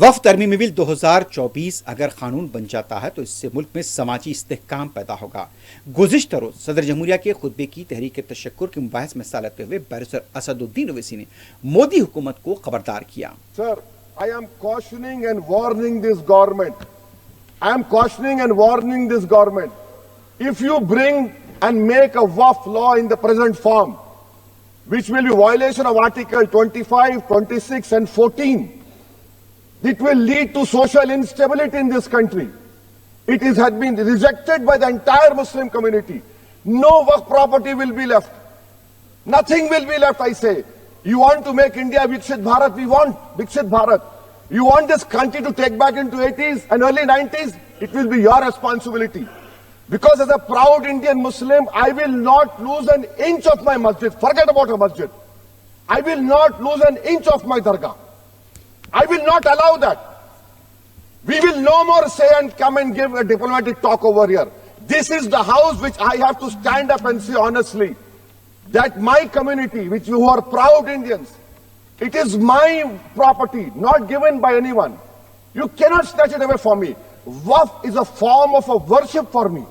वक्फ तरमीमी bill 2024 अगर कानून बन जाता है तो इससे मुल्क में समाजी इस्तेहकाम पैदा होगा। गुज़िश्ता रोज सदर जमहूरिया के खुतबे की तहरीक तशक्कुर के मुबाहिस में हिस्सा लेते हुए बैरिस्टर असदुद्दीन ओवैसी ने मोदी हुकूमत को खबरदार किया। Sir, I am cautioning and warning this government. I am cautioning and warning this government. If you bring and make a Waqf law in the present form, which will be violation of Article 25, 26 and 14, it will lead to social instability in this country. It has been rejected by the entire Muslim community. No Waqf property will be left. Nothing will be left, I say. You want to make India Viksit Bharat? We want Viksit Bharat. You want this country to take back into 80s and early 90s? It will be your responsibility. Because as a proud Indian Muslim, I will not lose an inch of my masjid. Forget about a masjid. I will not lose an inch of my dargah. I will not allow that. We will no more say and come and give a diplomatic talk over here. This is the house which I have to stand up and say honestly that my community, which you are proud Indians, it is my property, not given by anyone. You cannot snatch it away from me. Waqf is a form of a worship for me.